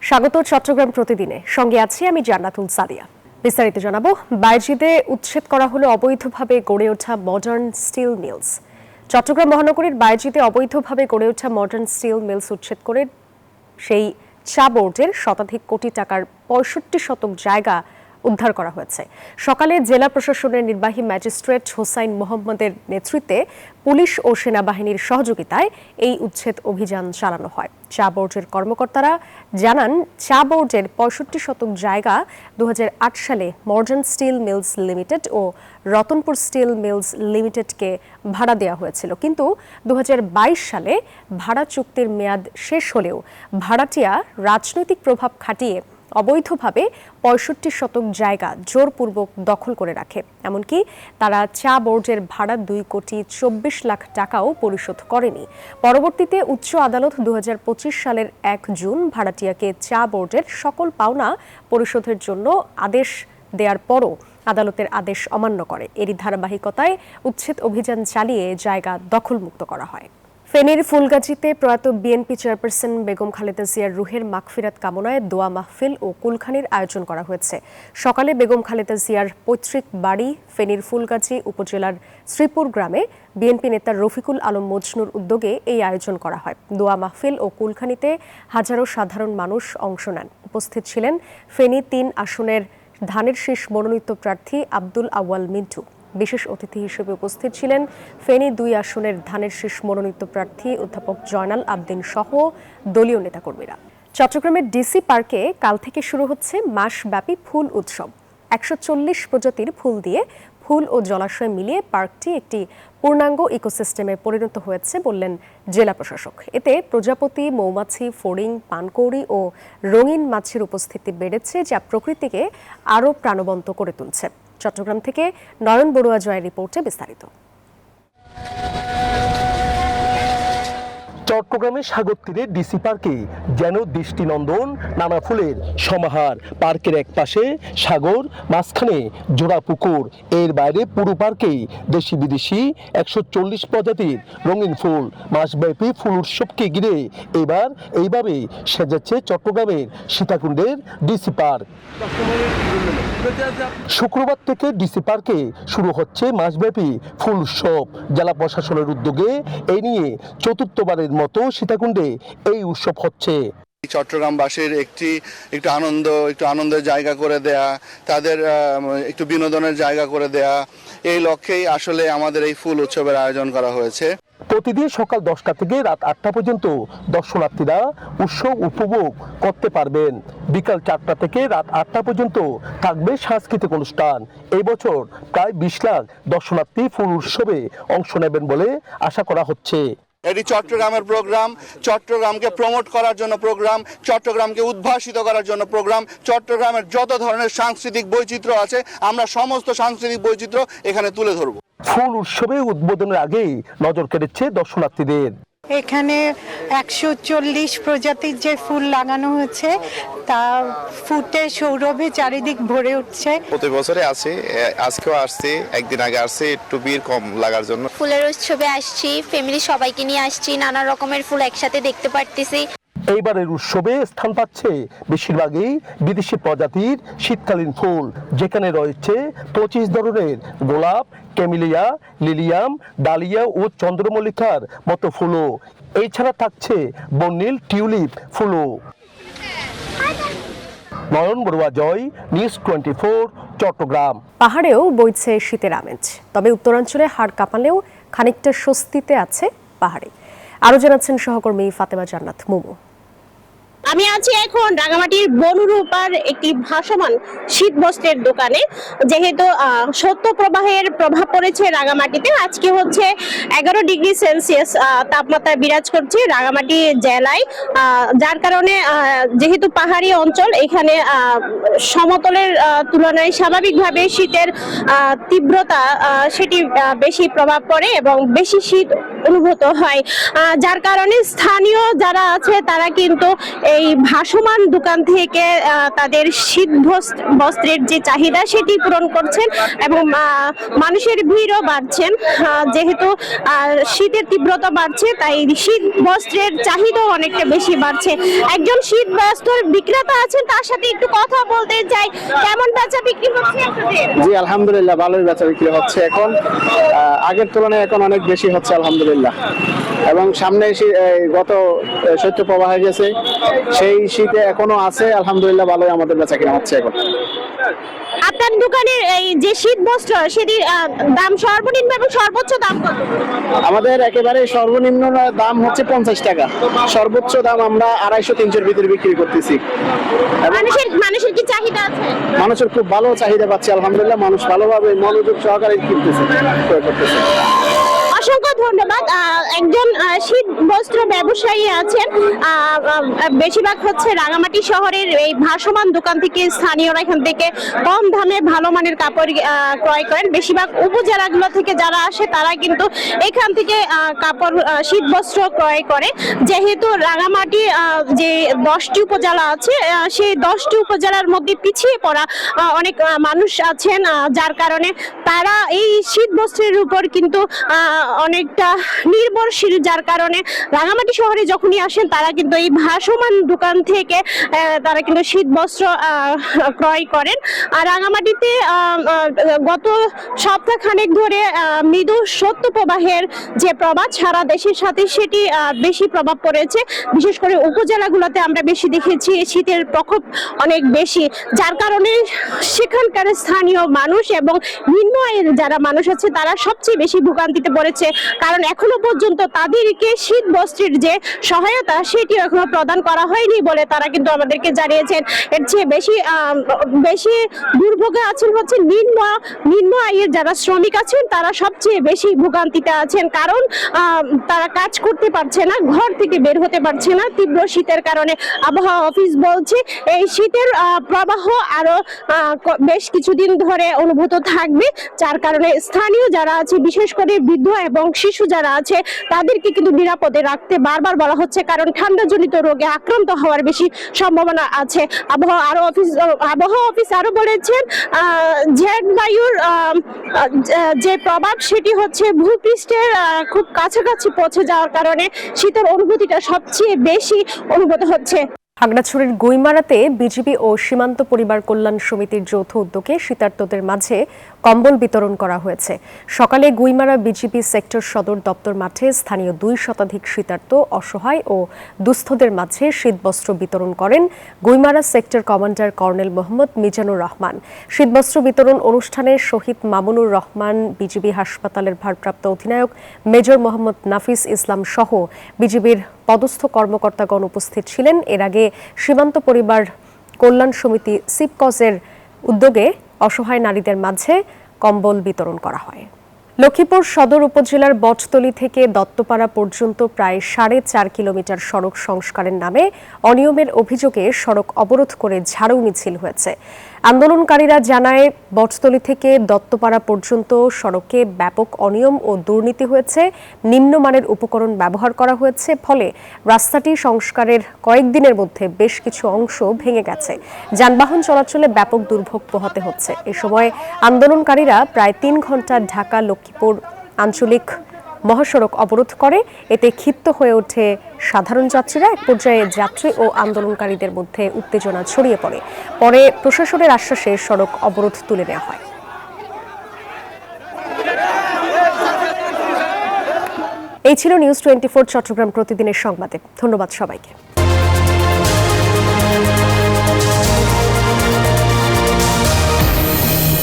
স্বাগত চট্টগ্রাম প্রতিদিনে, সঙ্গে আছি আমি জান্নাতুল সাদিয়া। বিস্তারিত জানাবো। বায়েজিদে উচ্ছেদ করা হলো অবৈধভাবে গড়ে ওঠা মডার্ন স্টিল মিলস। চট্টগ্রাম মহানগরীর বায়েজিদে অবৈধভাবে গড়ে ওঠা মডার্ন স্টিল মিলস উচ্ছেদ করে সেই চা বোর্ডের শতাধিক কোটি টাকার ৬৫ শতক জায়গা উদ্ধার করা হয়েছে। সকালে জেলা প্রশাসনের নির্বাহী ম্যাজিস্ট্রেট হোসাইন মোহাম্মদের নেতৃত্বে পুলিশ ও সেনাবাহিনীর সহযোগিতায় এই উচ্ছেদ অভিযান চালানো হয়। চা বোর্ডের কর্মকর্তারা জানান, চা বোর্ডের ৬৫ শতক জায়গা ২০০৮ সালে মডার্ন স্টিল মিলস লিমিটেড ও রতনপুর স্টিল মিলস লিমিটেডকে ভাড়া দেওয়া হয়েছিল, কিন্তু ২০২২ সালে ভাড়া চুক্তির মেয়াদ শেষ হলেও ভাড়াটিয়া রাজনৈতিক প্রভাব খাটিয়ে অবৈধভাবে ৬৫ শতক জায়গা জোরপূর্বক দখল করে রাখে। এমনকি তারা চা বোর্ডের ভাড়া ২,২৪ লাখ টাকাও পরিশোধ করেনি। পরবর্তীতে উচ্চ আদালত ২০২৫ সালের ১ জুন ভাড়াটিয়াকে চা বোর্ডের সকল পাওনা পরিশোধের জন্য আদেশ দেওয়ার পরও আদালতের আদেশ অমান্য করে। এরই ধারাবাহিকতায় উচ্ছেদ অভিযান চালিয়ে জায়গা দখলমুক্ত করা হয়। ফেনীর ফুলগাজীতে প্রয়াত বিএনপি চেয়ারপারসন বেগম খালেদা জিয়ার রুহের মাগফিরাত কামনায় দোয়া মাহফিল ও কুলখানির আয়োজন করা হয়েছে। সকালে বেগম খালেদা জিয়ার পৈতৃক বাড়ি ফেনীর ফুলগাজী উপজেলার শ্রীপুর গ্রামে বিএনপি নেতা রফিকুল আলম মজনুর উদ্যোগে এই আয়োজন করা হয়। দোয়া মাহফিল ও কুলখানিতে হাজারো সাধারণ মানুষ অংশ নেন। উপস্থিত ছিলেন ফেনী ৩ আসনের ধানের শীষ মনোনীত প্রার্থী আব্দুল আউয়াল মিন্টু। বিশেষ অতিথি হিসেবে উপস্থিত ছিলেন ফেনী ২ আসনের ধানের শীষ মনোনীত প্রার্থী অধ্যাপক জয়নাল আবদিন সহ দলীয় নেতাকর্মীরা। চট্টগ্রামের ডিসি পার্কে কাল থেকে শুরু হচ্ছে মাসব্যাপী ফুল উৎসব। ১৪০ প্রজাতির ফুল দিয়ে ফুল ও জলাশয় মিলিয়ে পার্কটি একটি পূর্ণাঙ্গ ইকোসিস্টেমে পরিণত হয়েছে বললেন জেলা প্রশাসক। এতে প্রজাপতি, মৌমাছি, ফড়িং, পানকৌড়ি ও রঙিন মাছের উপস্থিতি বেড়েছে, যা প্রকৃতিকে আরও প্রাণবন্ত করে তুলছে। চট্টগ্রাম থেকে নয়ন বড়ুয়া জয়ের রিপোর্টে বিস্তারিত। চট্টগ্রামের সাগর তীরে ডিসি পার্কে যেন দৃষ্টিনন্দন নানা ফুলের সমাহার। পার্কের এক পাশে সাগর, মাঝখানে জোড়া পুকুর, এর বাইরে পুরো পার্কে দেশি বিদেশি ১৪০ প্রজাতির রঙিন ফুল। মাসব্যাপী ফুল উৎসবকে ঘিরে এবার এইভাবে সেজেছে চট্টগ্রামের সীতাকুণ্ডের ডিসি পার্ক। শুক্রবার থেকে ডিসি পার্কে শুরু হচ্ছে মাসব্যাপী ফুল উৎসব। জেলা প্রশাসনের উদ্যোগে এই নিয়ে চতুর্থবারের মতো সীতাকুণ্ডে এই উৎসব হচ্ছে। চট্টগ্রামবাসীর একটু আনন্দের জায়গা করে দেয়া, তাদের একটু বিনোদনের জায়গা করে দেয়া, এই লক্ষ্যেই আসলে আমাদের এই ফুল উৎসবের আয়োজন করা হয়েছে। প্রতিদিন সকাল 10টা থেকে রাত 8টা পর্যন্ত দর্শনার্থীরা উৎসব উপভোগ করতে পারবেন। বিকাল 4টা থেকে রাত 8টা পর্যন্ত থাকবে সাংস্কৃতিক অনুষ্ঠান। এই বছর প্রায় 20 লাখ দর্শনার্থী ফুল উৎসবে অংশ নেবেন বলে আশা করা হচ্ছে। এটি চট্টগ্রামের প্রোগ্রাম, চট্টগ্রামকে প্রমোট করার জন্য প্রোগ্রাম, চট্টগ্রামকে উদ্ভাসিত করার জন্য প্রোগ্রাম। চট্টগ্রামের যত ধরনের সাংস্কৃতিক বৈচিত্র্য আছে, আমরা সমস্ত সাংস্কৃতিক বৈচিত্র্য এখানে তুলে ধরব। ফুল উৎসবে উদ্বোধনের আগেই নজর কেড়েছে দর্শনার্থীদের। এখানে ১৪০ প্রজাতির যে ফুল লাগানো হয়েছে তা ফুটে সৌরভে চারিদিক ভরে উঠছে। প্রতি বছরে আসি, আজকেও আসছি, একদিন আগে আসছি একটু ভিড় কম লাগার জন্য। ফুলের উৎসবে আসছি, ফ্যামিলি সবাইকে নিয়ে আসছি, নানা রকমের ফুল একসাথে দেখতে পারতেছি। এইবারের উৎসবে স্থান পাচ্ছে বেশিরভাগই বিদেশি প্রজাতির শীতকালীন ফুল, যেখানে রয়েছে 25 ধরনের গোলাপ, ক্যামিলিয়া, লিলিয়াম, ডালিয়া ও চন্দ্রমল্লিকার মতো ফুলও। এছাড়া থাকছে বর্ণিল টিউলিপ ফুলও। নয়ন বড়ুয়া জয়, নিউজ 24, চট্টগ্রাম। পাহাড়েও বইছে শীতের আমেজ, তবে উত্তরাঞ্চলে হাড় কাঁপালেও খানিকটা স্বস্তিতে আছে পাহাড়ে। আরো জানাচ্ছেন সহকর্মী ফাতেমা জান্নাত মুমু। আমি আছি এখন রাঙামাটির বনুরূপার একটি ভাসমান শীত বস্ত্রের দোকানে। যেহেতু শৈত্য প্রবাহের প্রভাব পড়েছে রাঙামাটিতে, আজকে হচ্ছে 11 ডিগ্রি সেলসিয়াস তাপমাত্রা বিরাজ করছে রাঙামাটি জেলায়, যার কারণে যেহেতু পাহাড়ি অঞ্চল, এখানে সমতলের তুলনায় স্বাভাবিকভাবে শীতের তীব্রতা সেটি বেশি প্রভাব পড়ে এবং বেশি শীত অনুভূত হয়, যার কারণে স্থানীয় যারা আছে তারা কিন্তু এই ভাসমান দোকান থেকে তাদের শীত বস্ত্রের যে চাহিদা সেটি পূরণ করছেন এবং মানুষের ভিড়ও বাড়ছেন। যেহেতু শীতের তীব্রতা বাড়ছে তাই শীত বস্ত্রের চাহিদাও অনেকটা বেশি বাড়ছে। একজন শীত বস্ত্রের বিক্রেতা আছেন, তার সাথে একটু কথা বলতে চাই। কেমন বেচা বিক্রি হচ্ছে আপনাদের? জি আলহামদুলিল্লাহ, ভালোই বেচা বিক্রি হচ্ছে। এখন আগের তুলনায় এখন অনেক বেশি হচ্ছে আলহামদুলিল্লাহ। এবং সামনে গত শৈত্য প্রবাহ হয়ে গেছে, সেই শীতে এখনো আছে আলহামদুলিল্লাহ, ভালোই আমাদের বেচা কিনা হচ্ছে এখন। আপনার দোকানের এই যে শীত বস্ত্র সেটির দাম সর্বনিম্ন এবং সর্বোচ্চ দাম কত? আমাদের একেবারে সর্বনিম্ন দাম হচ্ছে 50 টাকা, সর্বোচ্চ দাম আমরা 250-300 ভিতরে বিক্রি করতেছি। মানুষের কি চাহিদা আছে? মানুষের খুব ভালো চাহিদা পাচ্ছে আলহামদুলিল্লাহ, মানুষ ভালোভাবে মনোযোগ সহকারে কিনতেছে, ক্রয় করতেছে। অসংখ্য ধন্যবাদ। একজন শীত বস্ত্র ব্যবসায়ী আছেন, বেশিরভাগ হচ্ছে রাঙামাটি শহরের এই ভাসমান দোকান থেকে স্থানীয়রা এখান থেকে কম দামে ভালো মানের কাপড় ক্রয় করেন। বেশিরভাগ উপজেলাগুলো থেকে যারা আসে তারা কিন্তু এখান থেকে কাপড় শীত বস্ত্র ক্রয় করে। যেহেতু রাঙামাটি যে 10টি উপজেলা আছে, সেই 10টি উপজেলার মধ্যে পিছিয়ে পড়া অনেক মানুষ আছেন, যার কারণে তারা এই শীত বস্ত্রের উপর কিন্তু অনেকটা নির্ভরশীল, যার কারণে রাঙামাটি শহরে যখনই আসেন তারা কিন্তু এই ভাসমান দোকান থেকে তারা কিন্তু শীত বস্ত্র ক্রয় করেন। আর রাঙামাটিতে গত সপ্তাহখানেক ধরে মৃদু শৈত্য প্রবাহের যে প্রভাব সারা দেশের সাথে সেটি বেশি প্রভাব পড়েছে। বিশেষ করে উপজেলাগুলোতে আমরা বেশি দেখেছি শীতের প্রকোপ অনেক বেশি, যার কারণে সেখানকার স্থানীয় মানুষ এবং নিম্ন আয়ের যারা মানুষ আছে তারা সবচেয়ে বেশি ভোগান্তিতে পড়েছে। কারণ এখনো পর্যন্ত তাদেরকে শীত বস্ত্রের যে সহায়তা সেটি এখনো প্রদান করা হয়নি বলে তারা কিন্তু আমাদেরকে জানিয়েছেন। এর চেয়ে বেশি দুর্ভোগে আছেন হচ্ছে নিম্ন আয়ের যারা শ্রমিক আছেন, তারা সবচেয়ে বেশি ভোগান্তিতে আছেন। কারণ তারা কাজ করতে পারছে না, ঘর থেকে বের হতে পারছে না তীব্র শীতের কারণে। আবহাওয়া অফিস বলছে এই শীতের প্রবাহ আরো বেশ কিছুদিন ধরে অনুভূত থাকবে, যার কারণে স্থানীয় যারা আছে বিশেষ করে বৃদ্ধ এবং শিশু যারা আছে তাদেরকে কিন্তু নিরাপদে রাখতে বারবার বলা হচ্ছে, কারণ ঠান্ডাজনিত রোগে আক্রান্ত হওয়ার বেশি সম্ভাবনা আছে। আবহাওয়া অফিস আরো বলেছেন ঝড় বায়ুর যে প্রভাব সেটি হচ্ছে ভূপৃষ্ঠের খুব কাছাকাছি পৌঁছে যাওয়ার কারণে শীতের অনুভূতিটা সবচেয়ে বেশি অনুভূত হচ্ছে। খাগড়াছড়ির গুইমারাতে বিজিবি ও সীমান্ত পরিবার কল্যাণ সমিতির যৌথ উদ্যোগে শীতার্তদের মাঝে কম্বল বিতরণ করা হয়েছে। সকালে গুইমারা বিজিবি সেক্টর সদর দপ্তর মাঠে স্থানীয় 2 শতাধিক শীতার্ত অসহায় ও দুস্থদের মাঝে শীতবস্ত্র বিতরণ করেন Guimara sector commander colonel Mohammad Mizanur Rahman. শীতবস্ত্র বিতরণ অনুষ্ঠানে শহীদ মামুনুর রহমান, বিজিবি হাসপাতালের ভারপ্রাপ্ত অধিনায়ক মেজর মোহাম্মদ নাফিস ইসলাম সহ বিজিবির পদস্থ কর্মকর্তাগণ উপস্থিত ছিলেন। এর আগে সীমান্ত পরিবার কল্যাণ সমিতি সিপকজের উদ্যোগে অসহায় নারীদের মাঝে কম্বল বিতরণ করা হয়। লক্ষ্মীপুর সদর উপজেলার বটতলী থেকে দত্তপাড়া পর্যন্ত প্রায় 4.5 কিলোমিটার সড়ক সংস্কারের নামে অনিয়মের অভিযোগে সড়ক অবরোধ করে ঝাড়ু মিছিল হয়েছে। আন্দোলনকারীরা জানায় বটতলী থেকে দত্তপাড়া পর্যন্ত সড়কে ব্যাপক অনিয়ম ও দুর্নীতি হয়েছে, নিম্নমানের উপকরণ ব্যবহার করা হয়েছে, ফলে রাস্তাটি সংস্কারের কয়েকদিনের মধ্যে বেশ কিছু অংশ ভেঙে গেছে। যানবাহন চলাচলে ব্যাপক দুর্ভোগ পোহাতে হচ্ছে। এ সময় আন্দোলনকারীরা প্রায় 3 ঘন্টা ঢাকা লক্ষ্মীপুর আঞ্চলিক মহাসড়ক অবরোধ করে। এতে ক্ষিপ্ত হয়ে ওঠে সাধারণ যাত্রীরা। এক পর্যায়ে যাত্রী ও আন্দোলনকারীদের মধ্যে উত্তেজনা ছড়িয়ে পড়ে। পরে প্রশাসনের আশ্বাসে সড়ক অবরোধ তুলে নেওয়া হয়। এই ছিল নিউজ 24 চট্টগ্রাম প্রতিদিনের সংবাদে। ধন্যবাদ সবাইকে।